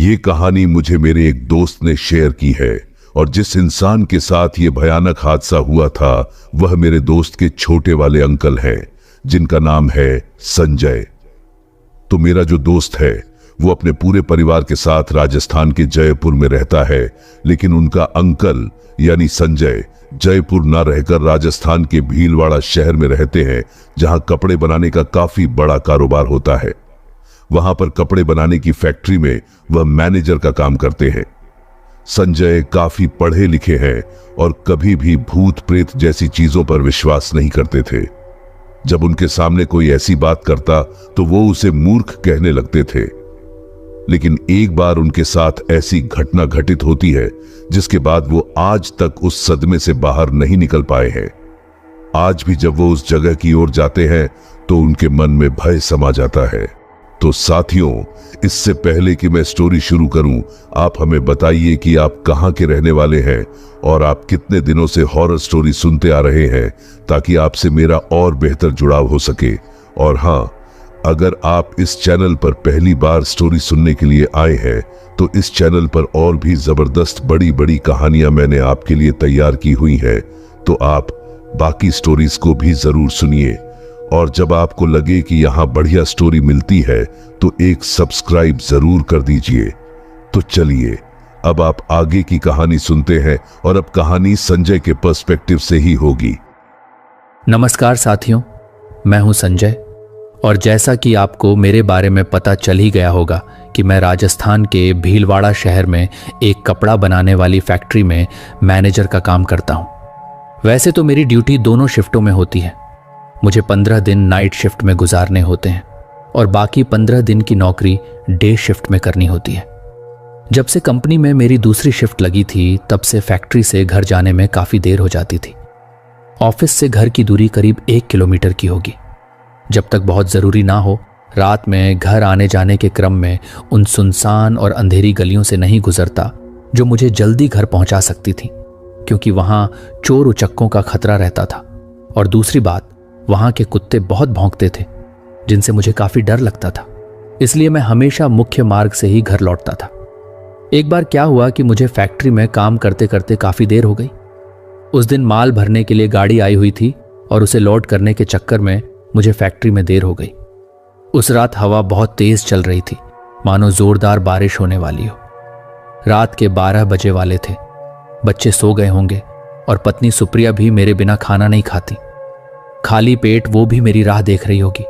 ये कहानी मुझे मेरे एक दोस्त ने शेयर की है और जिस इंसान के साथ ये भयानक हादसा हुआ था वह मेरे दोस्त के छोटे वाले अंकल हैं जिनका नाम है संजय। तो मेरा जो दोस्त है वो अपने पूरे परिवार के साथ राजस्थान के जयपुर में रहता है, लेकिन उनका अंकल यानी संजय जयपुर न रहकर राजस्थान के भीलवाड़ा शहर में रहते हैं, जहां कपड़े बनाने का काफी बड़ा कारोबार होता है। वहां पर कपड़े बनाने की फैक्ट्री में वह मैनेजर का काम करते हैं। संजय काफी पढ़े लिखे हैं और कभी भी भूत प्रेत जैसी चीजों पर विश्वास नहीं करते थे। जब उनके सामने कोई ऐसी बात करता तो वो उसे मूर्ख कहने लगते थे। लेकिन एक बार उनके साथ ऐसी घटना घटित होती है जिसके बाद वो आज तक उस सदमे से बाहर नहीं निकल पाए हैं। आज भी जब वो उस जगह की ओर जाते हैं तो उनके मन में भय समा जाता है। तो साथियों, इससे पहले कि मैं स्टोरी शुरू करूं, आप हमें बताइए कि आप कहां के रहने वाले हैं और आप कितने दिनों से हॉरर स्टोरी सुनते आ रहे हैं, ताकि आपसे मेरा और बेहतर जुड़ाव हो सके। और हां, अगर आप इस चैनल पर पहली बार स्टोरी सुनने के लिए आए हैं तो इस चैनल पर और भी जबरदस्त बड़ी बड़ी कहानियां मैंने आपके लिए तैयार की हुई हैं, तो आप बाकी स्टोरीज को भी जरूर सुनिए। और जब आपको लगे कि यहां बढ़िया स्टोरी मिलती है तो एक सब्सक्राइब जरूर कर दीजिए। तो चलिए अब आप आगे की कहानी सुनते हैं और अब कहानी संजय के पर्सपेक्टिव से ही होगी। नमस्कार साथियों, मैं हूं संजय और जैसा कि आपको मेरे बारे में पता चल ही गया होगा कि मैं राजस्थान के भीलवाड़ा शहर में एक कपड़ा बनाने वाली फैक्ट्री में मैनेजर का काम करता हूं। वैसे तो मेरी ड्यूटी दोनों शिफ्टों में होती है। मुझे 15 दिन नाइट शिफ्ट में गुजारने होते हैं और बाकी 15 दिन की नौकरी डे शिफ्ट में करनी होती है। जब से कंपनी में मेरी दूसरी शिफ्ट लगी थी तब से फैक्ट्री से घर जाने में काफ़ी देर हो जाती थी। ऑफिस से घर की दूरी करीब 1 किलोमीटर की होगी। जब तक बहुत ज़रूरी ना हो, रात में घर आने जाने के क्रम में उन सुनसान और अंधेरी गलियों से नहीं गुजरता जो मुझे जल्दी घर पहुंचा सकती थी, क्योंकि वहां चोर उचक्कों का खतरा रहता था। और दूसरी बात, वहां के कुत्ते बहुत भौंकते थे जिनसे मुझे काफी डर लगता था। इसलिए मैं हमेशा मुख्य मार्ग से ही घर लौटता था। एक बार क्या हुआ कि मुझे फैक्ट्री में काम करते करते काफी देर हो गई। उस दिन माल भरने के लिए गाड़ी आई हुई थी और उसे लोड करने के चक्कर में मुझे फैक्ट्री में देर हो गई। उस रात हवा बहुत तेज चल रही थी, मानो जोरदार बारिश होने वाली हो। रात के 12 बजे वाले थे। बच्चे सो गए होंगे और पत्नी सुप्रिया भी मेरे बिना खाना नहीं खाती। खाली पेट वो भी मेरी राह देख रही होगी।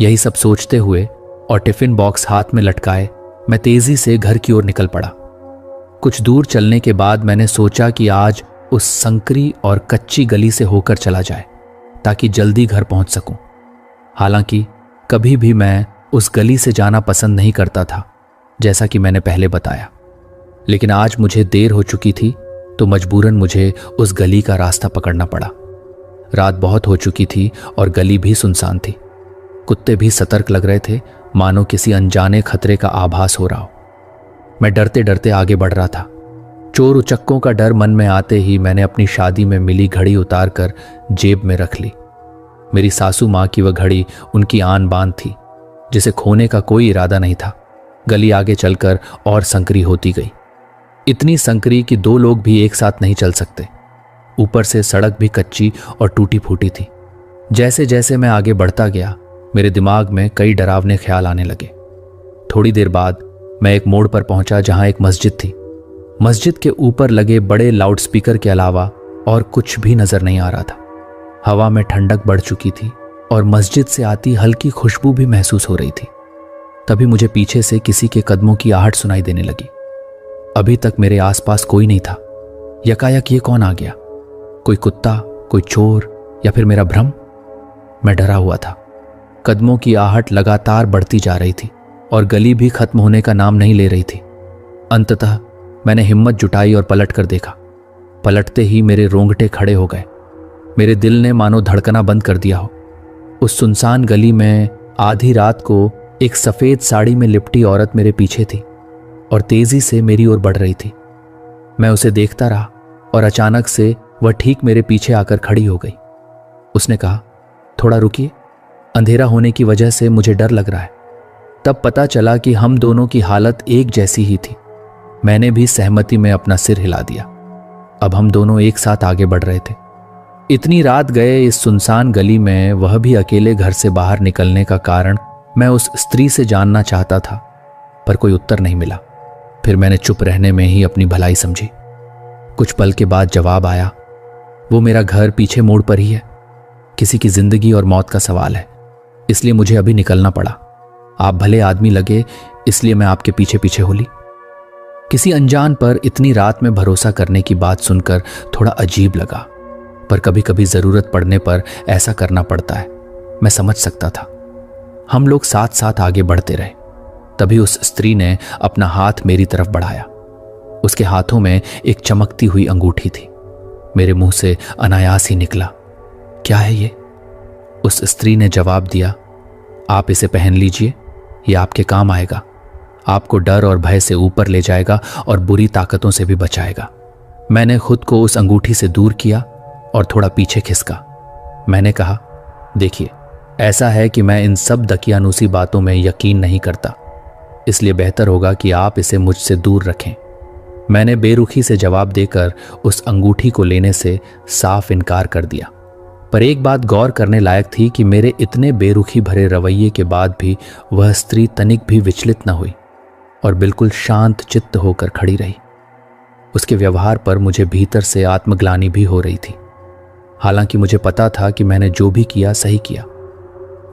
यही सब सोचते हुए और टिफिन बॉक्स हाथ में लटकाए मैं तेजी से घर की ओर निकल पड़ा। कुछ दूर चलने के बाद मैंने सोचा कि आज उस संकरी और कच्ची गली से होकर चला जाए ताकि जल्दी घर पहुंच सकूं। हालांकि कभी भी मैं उस गली से जाना पसंद नहीं करता था, जैसा कि मैंने पहले बताया। लेकिन आज मुझे देर हो चुकी थी तो मजबूरन मुझे उस गली का रास्ता पकड़ना पड़ा। रात बहुत हो चुकी थी और गली भी सुनसान थी। कुत्ते भी सतर्क लग रहे थे, मानो किसी अनजाने खतरे का आभास हो रहा हो। मैं डरते डरते आगे बढ़ रहा था। चोर उचक्कों का डर मन में आते ही मैंने अपनी शादी में मिली घड़ी उतार कर जेब में रख ली। मेरी सासू माँ की वह घड़ी उनकी आन बान थी, जिसे खोने का कोई इरादा नहीं था। गली आगे चलकर और संकरी होती गई। इतनी संकरी कि 2 लोग भी एक साथ नहीं चल सकते। ऊपर से सड़क भी कच्ची और टूटी फूटी थी। जैसे जैसे मैं आगे बढ़ता गया मेरे दिमाग में कई डरावने ख्याल आने लगे। थोड़ी देर बाद मैं एक मोड़ पर पहुंचा जहां एक मस्जिद थी। मस्जिद के ऊपर लगे बड़े लाउडस्पीकर के अलावा और कुछ भी नजर नहीं आ रहा था। हवा में ठंडक बढ़ चुकी थी और मस्जिद से आती हल्की खुशबू भी महसूस हो रही थी। तभी मुझे पीछे से किसी के कदमों की आहट सुनाई देने लगी। अभी तक मेरे आसपास कोई नहीं था। यकायक ये कौन आ गया? कोई कुत्ता, कोई चोर या फिर मेरा भ्रम? मैं डरा हुआ था। कदमों की आहट लगातार बढ़ती जा रही थी और गली भी खत्म होने का नाम नहीं ले रही थी। अंततः मैंने हिम्मत जुटाई और पलट कर देखा। पलटते ही मेरे रोंगटे खड़े हो गए। मेरे दिल ने मानो धड़कना बंद कर दिया हो। उस सुनसान गली में आधी रात को एक सफेद साड़ी में लिपटी औरत मेरे पीछे थी और तेजी से मेरी ओर बढ़ रही थी। मैं उसे देखता रहा और अचानक से वह ठीक मेरे पीछे आकर खड़ी हो गई। उसने कहा, थोड़ा रुकिए, अंधेरा होने की वजह से मुझे डर लग रहा है। तब पता चला कि हम दोनों की हालत एक जैसी ही थी। मैंने भी सहमति में अपना सिर हिला दिया। अब हम दोनों एक साथ आगे बढ़ रहे थे। इतनी रात गए इस सुनसान गली में, वह भी अकेले घर से बाहर निकलने का कारण मैं उस स्त्री से जानना चाहता था, पर कोई उत्तर नहीं मिला। फिर मैंने चुप रहने में ही अपनी भलाई समझी। कुछ पल के बाद जवाब आया, वो मेरा घर पीछे मोड़ पर ही है। किसी की जिंदगी और मौत का सवाल है, इसलिए मुझे अभी निकलना पड़ा। आप भले आदमी लगे, इसलिए मैं आपके पीछे पीछे हो ली। किसी अनजान पर इतनी रात में भरोसा करने की बात सुनकर थोड़ा अजीब लगा, पर कभी कभी जरूरत पड़ने पर ऐसा करना पड़ता है, मैं समझ सकता था। हम लोग साथ साथ आगे बढ़ते रहे। तभी उस स्त्री ने अपना हाथ मेरी तरफ बढ़ाया। उसके हाथों में एक चमकती हुई अंगूठी थी। मेरे मुंह से अनायास ही निकला, क्या है ये? उस स्त्री ने जवाब दिया, आप इसे पहन लीजिए, ये आपके काम आएगा। आपको डर और भय से ऊपर ले जाएगा और बुरी ताकतों से भी बचाएगा। मैंने खुद को उस अंगूठी से दूर किया और थोड़ा पीछे खिसका। मैंने कहा, देखिए, ऐसा है कि मैं इन सब दकियानूसी बातों में यकीन नहीं करता, इसलिए बेहतर होगा कि आप इसे मुझसे दूर रखें। मैंने बेरुखी से जवाब देकर उस अंगूठी को लेने से साफ इनकार कर दिया। पर एक बात गौर करने लायक थी कि मेरे इतने बेरुखी भरे रवैये के बाद भी वह स्त्री तनिक भी विचलित न हुई और बिल्कुल शांत चित्त होकर खड़ी रही। उसके व्यवहार पर मुझे भीतर से आत्मग्लानि भी हो रही थी। हालांकि मुझे पता था कि मैंने जो भी किया सही किया।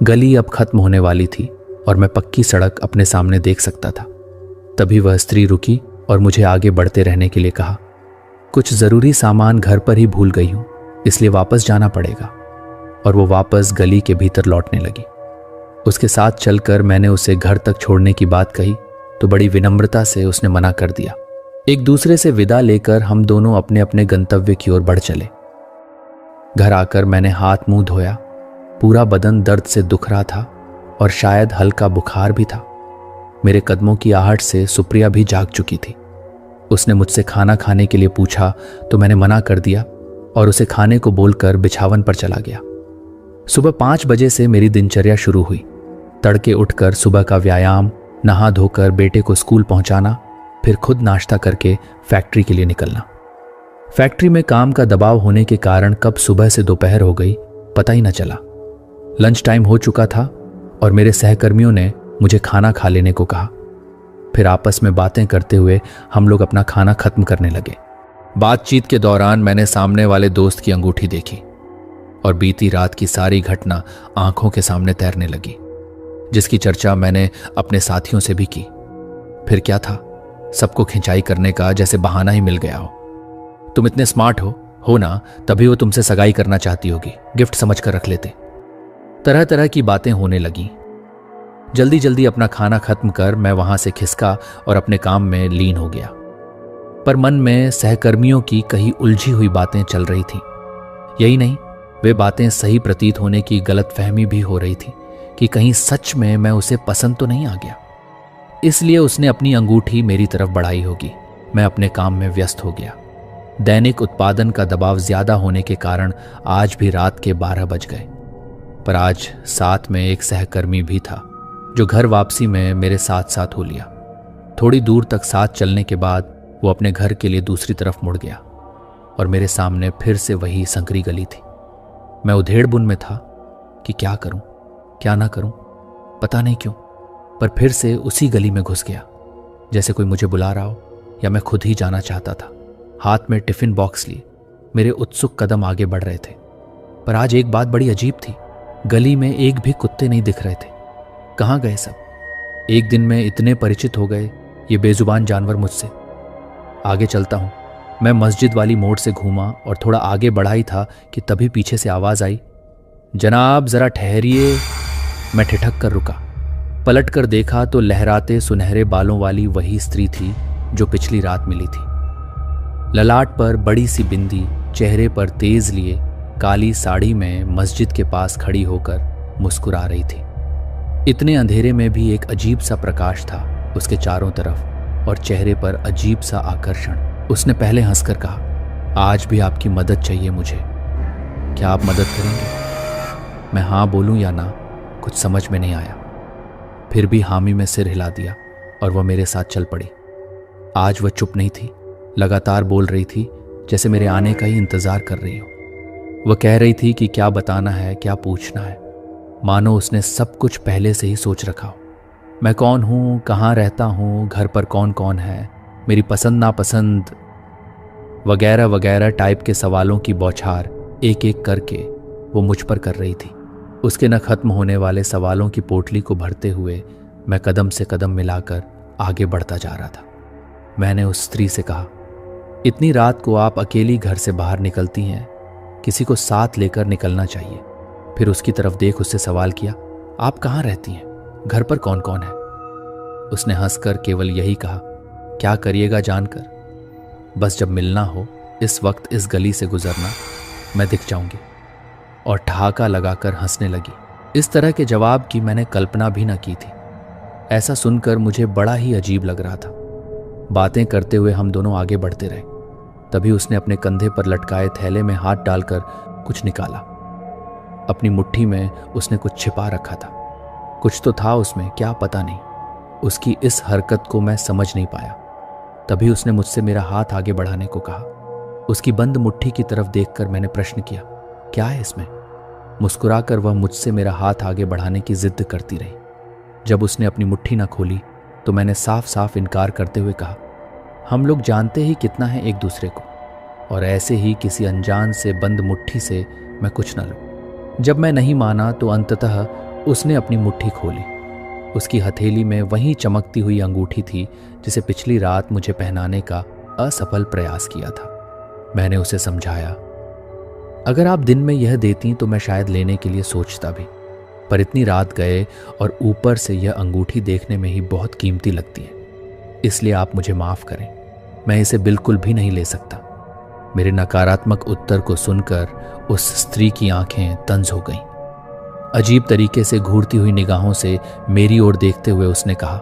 गली अब खत्म होने वाली थी और मैं पक्की सड़क अपने सामने देख सकता था। तभी वह स्त्री रुकी और मुझे आगे बढ़ते रहने के लिए कहा, कुछ जरूरी सामान घर पर ही भूल गई हूं, इसलिए वापस जाना पड़ेगा। और वो वापस गली के भीतर लौटने लगी। उसके साथ चलकर मैंने उसे घर तक छोड़ने की बात कही तो बड़ी विनम्रता से उसने मना कर दिया। एक दूसरे से विदा लेकर हम दोनों अपने अपने गंतव्य की ओर बढ़ चले। घर आकर मैंने हाथ मुंह धोया। पूरा बदन दर्द से दुख रहा था और शायद हल्का बुखार भी था। मेरे कदमों की आहट से सुप्रिया भी जाग चुकी थी। उसने मुझसे खाना खाने के लिए पूछा तो मैंने मना कर दिया और उसे खाने को बोलकर बिछावन पर चला गया। सुबह 5 बजे से मेरी दिनचर्या शुरू हुई। तड़के उठकर सुबह का व्यायाम, नहा धोकर बेटे को स्कूल पहुंचाना, फिर खुद नाश्ता करके फैक्ट्री के लिए निकलना। फैक्ट्री में काम का दबाव होने के कारण कब सुबह से दोपहर हो गई पता ही न चला। लंच टाइम हो चुका था और मेरे सहकर्मियों ने मुझे खाना खा लेने को कहा। फिर आपस में बातें करते हुए हम लोग अपना खाना खत्म करने लगे। बातचीत के दौरान मैंने सामने वाले दोस्त की अंगूठी देखी और बीती रात की सारी घटना आंखों के सामने तैरने लगी, जिसकी चर्चा मैंने अपने साथियों से भी की। फिर क्या था, सबको खिंचाई करने का जैसे बहाना ही मिल गया हो। तुम इतने स्मार्ट हो ना, तभी वो तुमसे सगाई करना चाहती होगी, गिफ्ट समझकर रख लेते। तरह तरह की बातें होने लगी। जल्दी जल्दी अपना खाना खत्म कर मैं वहां से खिसका और अपने काम में लीन हो गया। पर मन में सहकर्मियों की कहीं उलझी हुई बातें चल रही थी। यही नहीं, वे बातें सही प्रतीत होने की गलतफहमी भी हो रही थी कि कहीं सच में मैं उसे पसंद तो नहीं आ गया। इसलिए उसने अपनी अंगूठी मेरी तरफ बढ़ाई होगी। मैं अपने काम में व्यस्त हो गया। दैनिक उत्पादन का दबाव ज्यादा होने के कारण आज भी रात के 12 बज गए। पर आज साथ में एक सहकर्मी भी था जो घर वापसी में मेरे साथ साथ हो लिया। थोड़ी दूर तक साथ चलने के बाद वो अपने घर के लिए दूसरी तरफ मुड़ गया और मेरे सामने फिर से वही संकरी गली थी। मैं उधेड़बुन में था कि क्या करूं, क्या ना करूं, पता नहीं क्यों, पर फिर से उसी गली में घुस गया, जैसे कोई मुझे बुला रहा हो या मैं खुद ही जाना चाहता था। हाथ में टिफिन बॉक्स लिए मेरे उत्सुक कदम आगे बढ़ रहे थे। पर आज एक बात बड़ी अजीब थी, गली में एक भी कुत्ते नहीं दिख रहे थे। कहाँ गए सब? एक दिन में इतने परिचित हो गए ये बेजुबान जानवर मुझसे। आगे चलता हूं। मैं मस्जिद वाली मोड़ से घूमा और थोड़ा आगे बढ़ा ही था कि तभी पीछे से आवाज आई, जनाब जरा ठहरिए। मैं ठिठक कर रुका। पलट कर देखा तो लहराते सुनहरे बालों वाली वही स्त्री थी जो पिछली रात मिली थी। ललाट पर बड़ी सी बिंदी, चेहरे पर तेज लिए काली साड़ी में मस्जिद के पास खड़ी होकर मुस्कुरा रही थी। इतने अंधेरे में भी एक अजीब सा प्रकाश था उसके चारों तरफ और चेहरे पर अजीब सा आकर्षण। उसने पहले हंसकर कहा, आज भी आपकी मदद चाहिए मुझे, क्या आप मदद करेंगे? मैं हाँ बोलूं या ना, कुछ समझ में नहीं आया। फिर भी हामी में सिर हिला दिया और वह मेरे साथ चल पड़ी। आज वह चुप नहीं थी, लगातार बोल रही थी, जैसे मेरे आने का ही इंतजार कर रही हो। वह कह रही थी कि क्या बताना है, क्या पूछना है, मानो उसने सब कुछ पहले से ही सोच रखा हो। मैं कौन हूँ, कहाँ रहता हूँ, घर पर कौन कौन है, मेरी पसंद नापसंद वगैरह वगैरह टाइप के सवालों की बौछार एक एक करके वो मुझ पर कर रही थी। उसके न खत्म होने वाले सवालों की पोटली को भरते हुए मैं कदम से कदम मिलाकर आगे बढ़ता जा रहा था। मैंने उस स्त्री से कहा, इतनी रात को आप अकेली घर से बाहर निकलती हैं, किसी को साथ लेकर निकलना चाहिए। फिर उसकी तरफ देख उससे सवाल किया, आप कहाँ रहती हैं, घर पर कौन कौन है? उसने हंसकर केवल यही कहा, क्या करिएगा जानकर, बस जब मिलना हो इस वक्त इस गली से गुजरना, मैं दिख जाऊंगी। और ठहाका लगाकर हंसने लगी। इस तरह के जवाब की मैंने कल्पना भी न की थी। ऐसा सुनकर मुझे बड़ा ही अजीब लग रहा था। बातें करते हुए हम दोनों आगे बढ़ते रहे। तभी उसने अपने कंधे पर लटकाए थैले में हाथ डालकर कुछ निकाला। अपनी मुट्ठी में उसने कुछ छिपा रखा था। कुछ तो था उसमें, क्या पता नहीं। उसकी इस हरकत को मैं समझ नहीं पाया। तभी उसने मुझसे मेरा हाथ आगे बढ़ाने को कहा। उसकी बंद मुट्ठी की तरफ देखकर मैंने प्रश्न किया, क्या है इसमें? मुस्कुराकर वह मुझसे मेरा हाथ आगे बढ़ाने की जिद करती रही। जब उसने अपनी मुट्ठी न खोली तो मैंने साफ साफ इनकार करते हुए कहा, हम लोग जानते ही कितना है एक दूसरे को, और ऐसे ही किसी अनजान से बंद मुट्ठी से मैं कुछ न लूं। जब मैं नहीं माना तो अंततः उसने अपनी मुट्ठी खोली। उसकी हथेली में वही चमकती हुई अंगूठी थी जिसे पिछली रात मुझे पहनाने का असफल प्रयास किया था। मैंने उसे समझाया, अगर आप दिन में यह देती तो मैं शायद लेने के लिए सोचता भी, पर इतनी रात गए और ऊपर से यह अंगूठी देखने में ही बहुत कीमती लगती है, इसलिए आप मुझे माफ करें, मैं इसे बिल्कुल भी नहीं ले सकता। मेरे नकारात्मक उत्तर को सुनकर उस स्त्री की आंखें तंज हो गईं। अजीब तरीके से घूरती हुई निगाहों से मेरी ओर देखते हुए उसने कहा,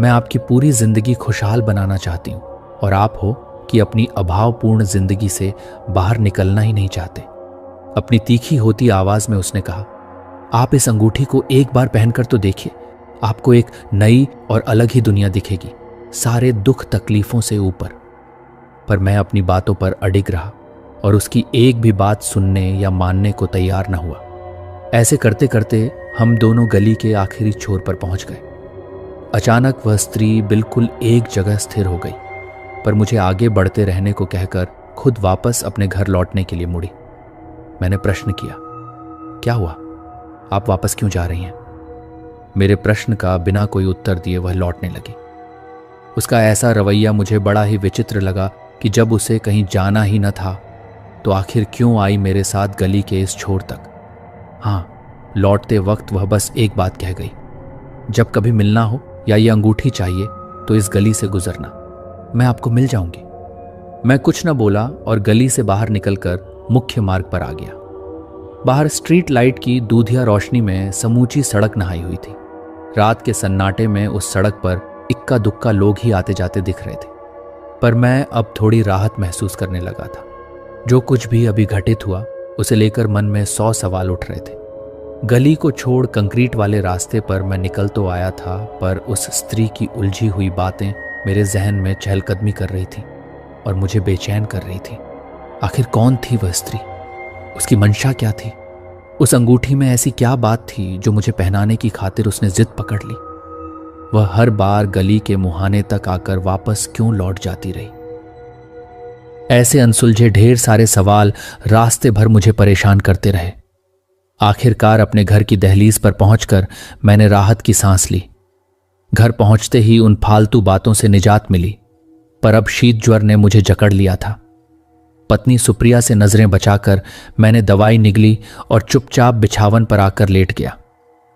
मैं आपकी पूरी जिंदगी खुशहाल बनाना चाहती हूँ और आप हो कि अपनी अभावपूर्ण जिंदगी से बाहर निकलना ही नहीं चाहते। अपनी तीखी होती आवाज में उसने कहा, आप इस अंगूठी को एक बार पहनकर तो देखिए, आपको एक नई और अलग ही दुनिया दिखेगी, सारे दुख तकलीफों से ऊपर। पर मैं अपनी बातों पर अडिग रहा और उसकी एक भी बात सुनने या मानने को तैयार न हुआ। ऐसे करते करते हम दोनों गली के आखिरी छोर पर पहुंच गए। अचानक वह स्त्री बिल्कुल एक जगह स्थिर हो गई, पर मुझे आगे बढ़ते रहने को कहकर खुद वापस अपने घर लौटने के लिए मुड़ी। मैंने प्रश्न किया, क्या हुआ, आप वापस क्यों जा रही हैं? मेरे प्रश्न का बिना कोई उत्तर दिए वह लौटने लगी। उसका ऐसा रवैया मुझे बड़ा ही विचित्र लगा कि जब उसे कहीं जाना ही न था तो आखिर क्यों आई मेरे साथ गली के इस छोर तक। हाँ, लौटते वक्त वह बस एक बात कह गई, जब कभी मिलना हो या ये अंगूठी चाहिए तो इस गली से गुजरना, मैं आपको मिल जाऊंगी। मैं कुछ न बोला और गली से बाहर निकलकर मुख्य मार्ग पर आ गया। बाहर स्ट्रीट लाइट की दूधिया रोशनी में समूची सड़क नहाई हुई थी। रात के सन्नाटे में उस सड़क पर इक्का दुक्का लोग ही आते जाते दिख रहे थे, पर मैं अब थोड़ी राहत महसूस करने लगा था। जो कुछ भी अभी घटित हुआ उसे लेकर मन में 100 सवाल उठ रहे थे। गली को छोड़ कंक्रीट वाले रास्ते पर मैं निकल तो आया था, पर उस स्त्री की उलझी हुई बातें मेरे जहन में चहलकदमी कर रही थी और मुझे बेचैन कर रही थी। आखिर कौन थी वह स्त्री? उसकी मंशा क्या थी? उस अंगूठी में ऐसी क्या बात थी जो मुझे पहनाने की खातिर उसने जिद पकड़ ली? वह हर बार गली के मुहाने तक आकर वापस क्यों लौट जाती रही? ऐसे अनसुलझे ढेर सारे सवाल रास्ते भर मुझे परेशान करते रहे। आखिरकार अपने घर की दहलीज पर पहुंचकर मैंने राहत की सांस ली। घर पहुंचते ही उन फालतू बातों से निजात मिली, पर अब शीत ज्वर ने मुझे जकड़ लिया था। पत्नी सुप्रिया से नजरें बचाकर मैंने दवाई निगली और चुपचाप बिछावन पर आकर लेट गया।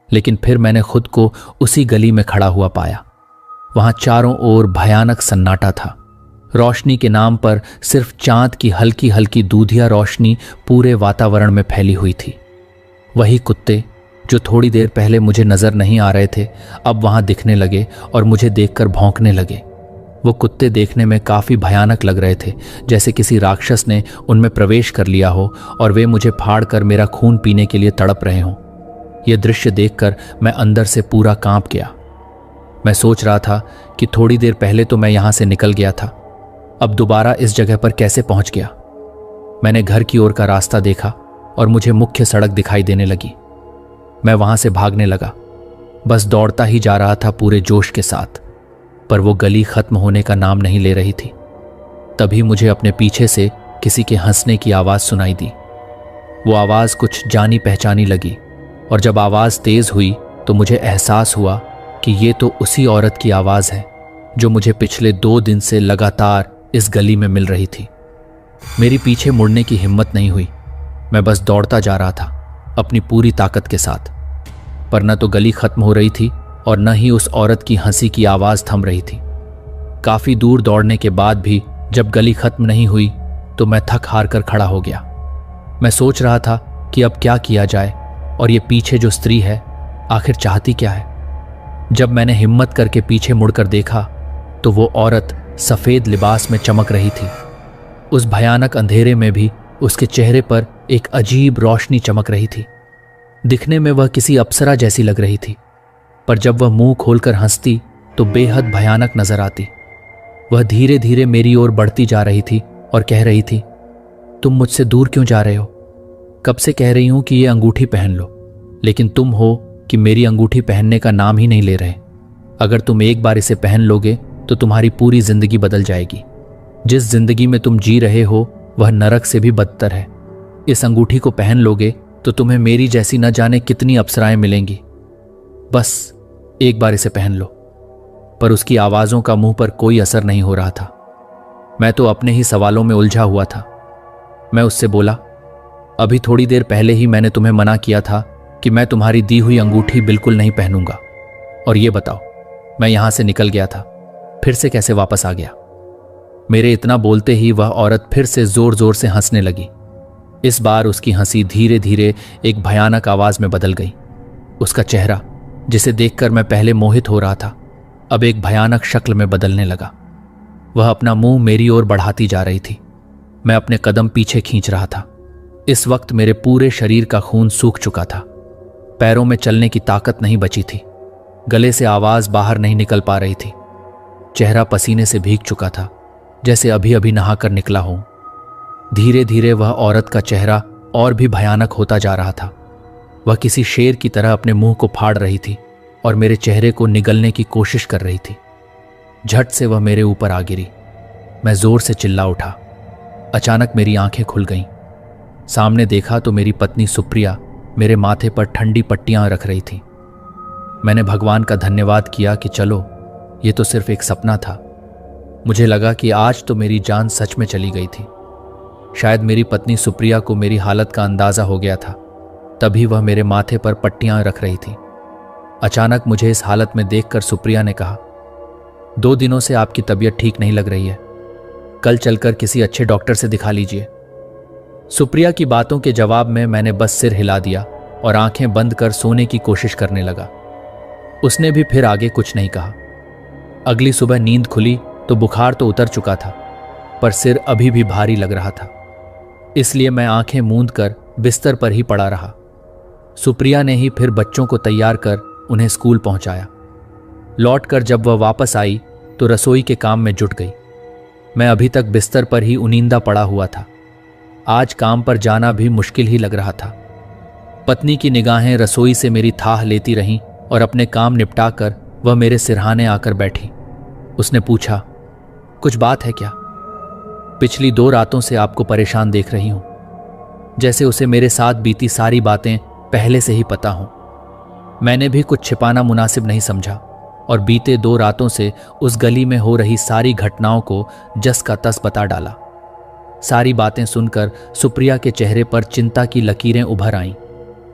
लेकिन फिर मैंने खुद को उसी गली में खड़ा हुआ पाया। वहां चारों ओर भयानक सन्नाटा था। रोशनी के नाम पर सिर्फ चांद की हल्की हल्की दूधिया रोशनी पूरे वातावरण में फैली हुई थी। वही कुत्ते जो थोड़ी देर पहले मुझे नजर नहीं आ रहे थे अब वहां दिखने लगे और मुझे देखकर भौंकने लगे। वो कुत्ते देखने में काफी भयानक लग रहे थे, जैसे किसी राक्षस ने उनमें प्रवेश कर लिया हो और वे मुझे फाड़ कर मेरा खून पीने के लिए तड़प रहे हों। यह दृश्य देखकर मैं अंदर से पूरा कांप गया। मैं सोच रहा था कि थोड़ी देर पहले तो मैं यहां से निकल गया था, अब दोबारा इस जगह पर कैसे पहुंच गया। मैंने घर की ओर का रास्ता देखा और मुझे मुख्य सड़क दिखाई देने लगी। मैं वहां से भागने लगा, बस दौड़ता ही जा रहा था पूरे जोश के साथ, पर वो गली खत्म होने का नाम नहीं ले रही थी। तभी मुझे अपने पीछे से किसी के हंसने की आवाज सुनाई दी। वो आवाज कुछ जानी पहचानी लगी और जब आवाज तेज हुई तो मुझे एहसास हुआ कि ये तो उसी औरत की आवाज है जो मुझे पिछले 2 दिन से लगातार इस गली में मिल रही थी। मेरी पीछे मुड़ने की हिम्मत नहीं हुई। मैं बस दौड़ता जा रहा था अपनी पूरी ताकत के साथ, पर न तो गली खत्म हो रही थी और न ही उस औरत की हंसी की आवाज थम रही थी। काफी दूर दौड़ने के बाद भी जब गली खत्म नहीं हुई तो मैं थक हार कर खड़ा हो गया। मैं सोच रहा था कि अब क्या किया जाए और ये पीछे जो स्त्री है आखिर चाहती क्या है। जब मैंने हिम्मत करके पीछे मुड़कर देखा तो वो औरत सफेद लिबास में चमक रही थी। उस भयानक अंधेरे में भी उसके चेहरे पर एक अजीब रोशनी चमक रही थी। दिखने में वह किसी अप्सरा जैसी लग रही थी, पर जब वह मुंह खोलकर हंसती तो बेहद भयानक नजर आती। वह धीरे धीरे मेरी ओर बढ़ती जा रही थी और कह रही थी, तुम मुझसे दूर क्यों जा रहे हो? कब से कह रही हूं कि ये अंगूठी पहन लो, लेकिन तुम हो कि मेरी अंगूठी पहनने का नाम ही नहीं ले रहे। अगर तुम एक बार इसे पहन लोगे तो तुम्हारी पूरी जिंदगी बदल जाएगी। जिस जिंदगी में तुम जी रहे हो वह नरक से भी बदतर है। इस अंगूठी को पहन लोगे तो तुम्हें मेरी जैसी न जाने कितनी अप्सराएं मिलेंगी। बस एक बार इसे पहन लो। पर उसकी आवाजों का मुंह पर कोई असर नहीं हो रहा था। मैं तो अपने ही सवालों में उलझा हुआ था। मैं उससे बोला, अभी थोड़ी देर पहले ही मैंने तुम्हें मना किया था कि मैं तुम्हारी दी हुई अंगूठी बिल्कुल नहीं पहनूंगा। और ये बताओ, मैं यहां से निकल गया था, फिर से कैसे वापस आ गया? मेरे इतना बोलते ही वह औरत फिर से जोर जोर से हंसने लगी। इस बार उसकी हंसी धीरे धीरे एक भयानक आवाज में बदल गई। उसका चेहरा, जिसे देखकर मैं पहले मोहित हो रहा था, अब एक भयानक शक्ल में बदलने लगा। वह अपना मुंह मेरी ओर बढ़ाती जा रही थी। मैं अपने कदम पीछे खींच रहा था। इस वक्त मेरे पूरे शरीर का खून सूख चुका था। पैरों में चलने की ताकत नहीं बची थी। गले से आवाज बाहर नहीं निकल पा रही थी। चेहरा पसीने से भीग चुका था, जैसे अभी अभी नहाकर निकला हूं। धीरे धीरे वह औरत का चेहरा और भी भयानक होता जा रहा था। वह किसी शेर की तरह अपने मुंह को फाड़ रही थी और मेरे चेहरे को निगलने की कोशिश कर रही थी। झट से वह मेरे ऊपर आ गिरी। मैं जोर से चिल्ला उठा। अचानक मेरी आंखें खुल गईं। सामने देखा तो मेरी पत्नी सुप्रिया मेरे माथे पर ठंडी पट्टियां रख रही थी। मैंने भगवान का धन्यवाद किया कि चलो, ये तो सिर्फ एक सपना था। मुझे लगा कि आज तो मेरी जान सच में चली गई थी। शायद मेरी पत्नी सुप्रिया को मेरी हालत का अंदाजा हो गया था, तभी वह मेरे माथे पर पट्टियां रख रही थी। अचानक मुझे इस हालत में देखकर सुप्रिया ने कहा, 2 दिनों से आपकी तबीयत ठीक नहीं लग रही है, कल चलकर किसी अच्छे डॉक्टर से दिखा लीजिए। सुप्रिया की बातों के जवाब में मैंने बस सिर हिला दिया और आंखें बंद कर सोने की कोशिश करने लगा। उसने भी फिर आगे कुछ नहीं कहा। अगली सुबह नींद खुली तो बुखार तो उतर चुका था, पर सिर अभी भी भारी लग रहा था। इसलिए मैं आंखें मूंद कर बिस्तर पर ही पड़ा रहा। सुप्रिया ने ही फिर बच्चों को तैयार कर उन्हें स्कूल पहुंचाया। लौटकर जब वह वापस आई तो रसोई के काम में जुट गई। मैं अभी तक बिस्तर पर ही उनींदा पड़ा हुआ था। आज काम पर जाना भी मुश्किल ही लग रहा था। पत्नी की निगाहें रसोई से मेरी थाह लेती रहीं और अपने काम निपटाकर वह मेरे सिरहाने आकर बैठी। उसने पूछा, कुछ बात है क्या? पिछली 2 रातों से आपको परेशान देख रही हूं, जैसे उसे मेरे साथ बीती सारी बातें पहले से ही पता हों। मैंने भी कुछ छिपाना मुनासिब नहीं समझा और बीते 2 रातों से उस गली में हो रही सारी घटनाओं को जस का तस बता डाला। सारी बातें सुनकर सुप्रिया के चेहरे पर चिंता की लकीरें उभर आईं,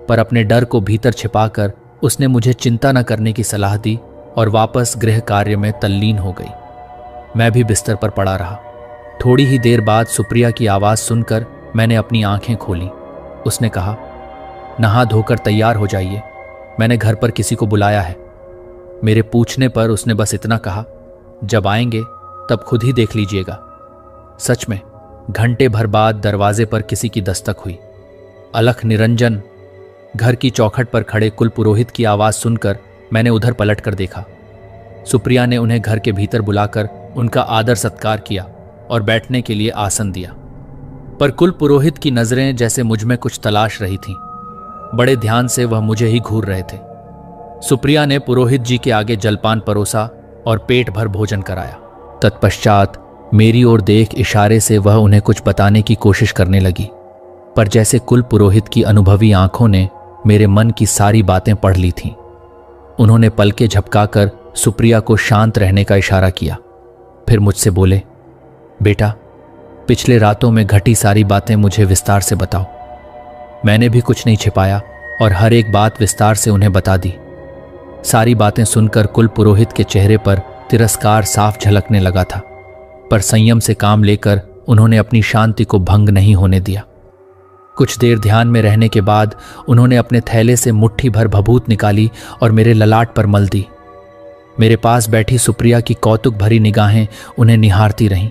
पर अपने डर को भीतर छिपाकर उसने मुझे चिंता न करने की सलाह दी और वापस गृह कार्य में तल्लीन हो गई। मैं भी बिस्तर पर पड़ा रहा। थोड़ी ही देर बाद सुप्रिया की आवाज़ सुनकर मैंने अपनी आंखें खोलीं। उसने कहा, नहा धोकर तैयार हो जाइए, मैंने घर पर किसी को बुलाया है। मेरे पूछने पर उसने बस इतना कहा, जब आएंगे तब खुद ही देख लीजिएगा। सच में घंटे भर बाद दरवाजे पर किसी की दस्तक हुई। अलख निरंजन, घर की चौखट पर खड़े कुल पुरोहित की आवाज सुनकर मैंने उधर पलट कर देखा। सुप्रिया ने उन्हें घर के भीतर बुलाकर उनका आदर सत्कार किया और बैठने के लिए आसन दिया। पर कुल पुरोहित की नजरें जैसे मुझ में कुछ तलाश रही थीं। बड़े ध्यान से वह मुझे ही घूर रहे थे। सुप्रिया ने पुरोहित जी के आगे जलपान परोसा और पेट भर भोजन कराया। तत्पश्चात मेरी ओर देख इशारे से वह उन्हें कुछ बताने की कोशिश करने लगी, पर जैसे कुल पुरोहित की अनुभवी आंखों ने मेरे मन की सारी बातें पढ़ ली थीं। उन्होंने पलके झपकाकर सुप्रिया को शांत रहने का इशारा किया। फिर मुझसे बोले, बेटा, पिछले रातों में घटी सारी बातें मुझे विस्तार से बताओ। मैंने भी कुछ नहीं छिपाया और हर एक बात विस्तार से उन्हें बता दी। सारी बातें सुनकर कुल पुरोहित के चेहरे पर तिरस्कार साफ झलकने लगा था, पर संयम से काम लेकर उन्होंने अपनी शांति को भंग नहीं होने दिया। कुछ देर ध्यान में रहने के बाद उन्होंने अपने थैले से मुट्ठी भर भभूत निकाली और मेरे ललाट पर मल दी। मेरे पास बैठी सुप्रिया की कौतुक भरी निगाहें उन्हें निहारती रहीं।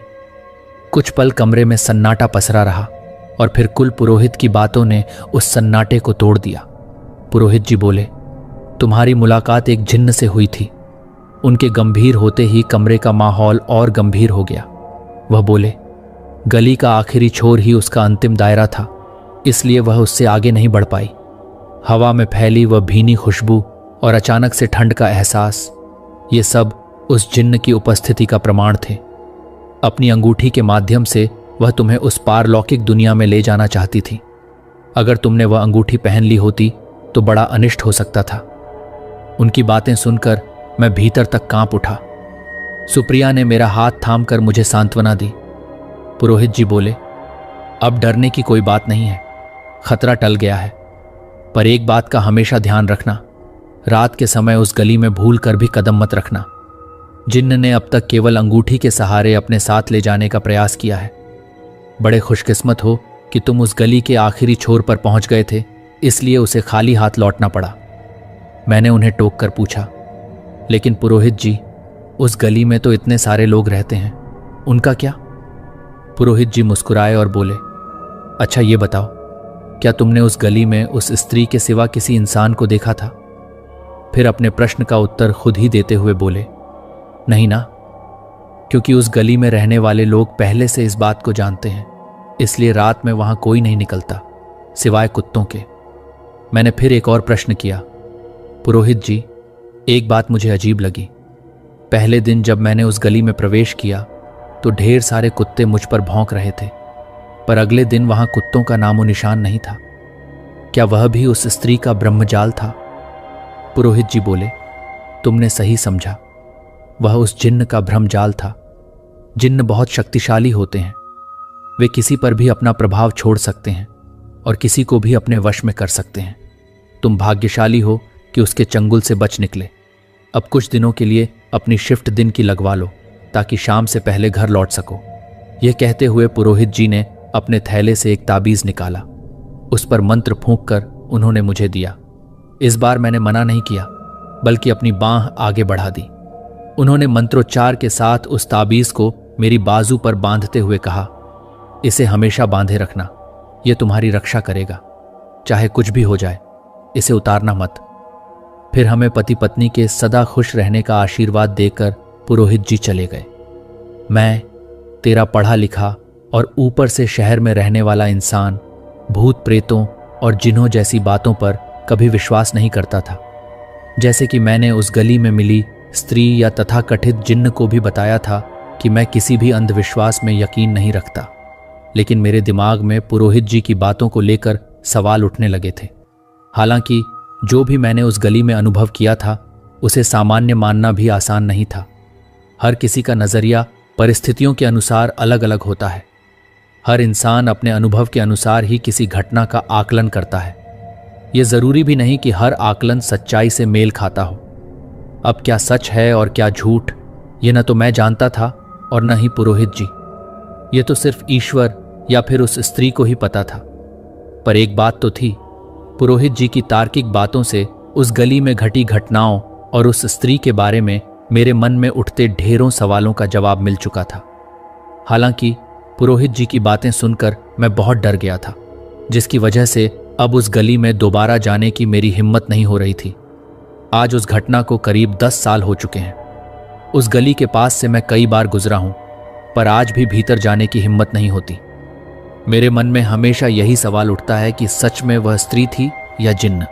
कुछ पल कमरे में सन्नाटा पसरा रहा और फिर कुल पुरोहित की बातों ने उस सन्नाटे को तोड़ दिया। पुरोहित जी बोले, तुम्हारी मुलाकात एक जिन्न से हुई थी। उनके गंभीर होते ही कमरे का माहौल और गंभीर हो गया। वह बोले, गली का आखिरी छोर ही उसका अंतिम दायरा था, इसलिए वह उससे आगे नहीं बढ़ पाई। हवा में फैली वह भीनी खुशबू और अचानक से ठंड का एहसास, ये सब उस जिन्न की उपस्थिति का प्रमाण थे। अपनी अंगूठी के माध्यम से वह तुम्हें उस पारलौकिक दुनिया में ले जाना चाहती थी। अगर तुमने वह अंगूठी पहन ली होती तो बड़ा अनिष्ट हो सकता था। उनकी बातें सुनकर मैं भीतर तक कांप उठा। सुप्रिया ने मेरा हाथ थामकर मुझे सांत्वना दी। पुरोहित जी बोले, अब डरने की कोई बात नहीं है, खतरा टल गया है। पर एक बात का हमेशा ध्यान रखना, रात के समय उस गली में भूल कर भी कदम मत रखना। जिन्न ने अब तक केवल अंगूठी के सहारे अपने साथ ले जाने का प्रयास किया है। बड़े खुशकिस्मत हो कि तुम उस गली के आखिरी छोर पर पहुंच गए थे, इसलिए उसे खाली हाथ लौटना पड़ा। मैंने उन्हें टोक कर पूछा, लेकिन पुरोहित जी, उस गली में तो इतने सारे लोग रहते हैं, उनका क्या? पुरोहित जी मुस्कुराए और बोले, अच्छा ये बताओ, क्या तुमने उस गली में उस स्त्री के सिवा किसी इंसान को देखा था? फिर अपने प्रश्न का उत्तर खुद ही देते हुए बोले, नहीं ना, क्योंकि उस गली में रहने वाले लोग पहले से इस बात को जानते हैं, इसलिए रात में वहां कोई नहीं निकलता सिवाय कुत्तों के। मैंने फिर एक और प्रश्न किया, पुरोहित जी, एक बात मुझे अजीब लगी। पहले दिन जब मैंने उस गली में प्रवेश किया तो ढेर सारे कुत्ते मुझ पर भौंक रहे थे, पर अगले दिन वहां कुत्तों का नामो निशान नहीं था। क्या वह भी उस स्त्री का ब्रह्मजाल था? पुरोहित जी बोले, तुमने सही समझा, वह उस जिन्न का भ्रमजाल था। जिन्न बहुत शक्तिशाली होते हैं, वे किसी पर भी अपना प्रभाव छोड़ सकते हैं और किसी को भी अपने वश में कर सकते हैं। तुम भाग्यशाली हो कि उसके चंगुल से बच निकले। अब कुछ दिनों के लिए अपनी शिफ्ट दिन की लगवा लो ताकि शाम से पहले घर लौट सको। यह कहते हुए पुरोहित जी ने अपने थैले से एक ताबीज निकाला। उस पर मंत्र फूंक कर उन्होंने मुझे दिया। इस बार मैंने मना नहीं किया, बल्कि अपनी बांह आगे बढ़ा दी। उन्होंने मंत्रोच्चार के साथ उस ताबीज को मेरी बाजू पर बांधते हुए कहा, इसे हमेशा बांधे रखना, यह तुम्हारी रक्षा करेगा, चाहे कुछ भी हो जाए, इसे उतारना मत। फिर हमें पति पत्नी के सदा खुश रहने का आशीर्वाद देकर पुरोहित जी चले गए। मैं, तेरा पढ़ा लिखा और ऊपर से शहर में रहने वाला इंसान, भूत प्रेतों और जिन्हों जैसी बातों पर कभी विश्वास नहीं करता था। जैसे कि मैंने उस गली में मिली स्त्री या तथाकथित जिन्न को भी बताया था कि मैं किसी भी अंधविश्वास में यकीन नहीं रखता, लेकिन मेरे दिमाग में पुरोहित जी की बातों को लेकर सवाल उठने लगे थे। हालांकि जो भी मैंने उस गली में अनुभव किया था उसे सामान्य मानना भी आसान नहीं था। हर किसी का नजरिया परिस्थितियों के अनुसार अलग अलग होता है। हर इंसान अपने अनुभव के अनुसार ही किसी घटना का आकलन करता है। यह जरूरी भी नहीं कि हर आकलन सच्चाई से मेल खाता हो। अब क्या सच है और क्या झूठ, ये न तो मैं जानता था और न ही पुरोहित जी। ये तो सिर्फ ईश्वर या फिर उस स्त्री को ही पता था। पर एक बात तो थी, पुरोहित जी की तार्किक बातों से उस गली में घटी घटनाओं और उस स्त्री के बारे में मेरे मन में उठते ढेरों सवालों का जवाब मिल चुका था। हालांकि पुरोहित जी की बातें सुनकर मैं बहुत डर गया था, जिसकी वजह से अब उस गली में दोबारा जाने की मेरी हिम्मत नहीं हो रही थी। आज उस घटना को करीब 10 साल हो चुके हैं। उस गली के पास से मैं कई बार गुजरा हूं, पर आज भी भीतर जाने की हिम्मत नहीं होती। मेरे मन में हमेशा यही सवाल उठता है कि सच में वह स्त्री थी या जिन्न।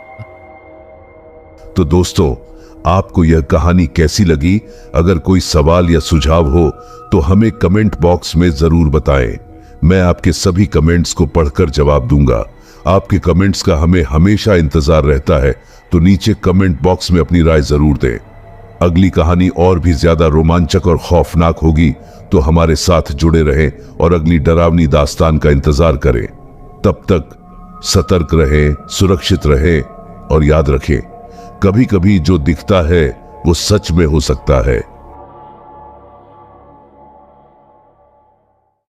तो दोस्तों, आपको यह कहानी कैसी लगी? अगर कोई सवाल या सुझाव हो तो हमें कमेंट बॉक्स में जरूर बताएं। मैं आपके सभी कमेंट्स को पढ़कर जवाब दूंगा। आपके कमेंट्स का हमें हमेशा इंतजार रहता है, तो नीचे कमेंट बॉक्स में अपनी राय जरूर दें। अगली कहानी और भी ज्यादा रोमांचक और खौफनाक होगी, तो हमारे साथ जुड़े रहें और अगली डरावनी दास्तान का इंतजार करें। तब तक सतर्क रहें, सुरक्षित रहें और याद रखें, कभी कभी जो दिखता है वो सच में हो सकता है।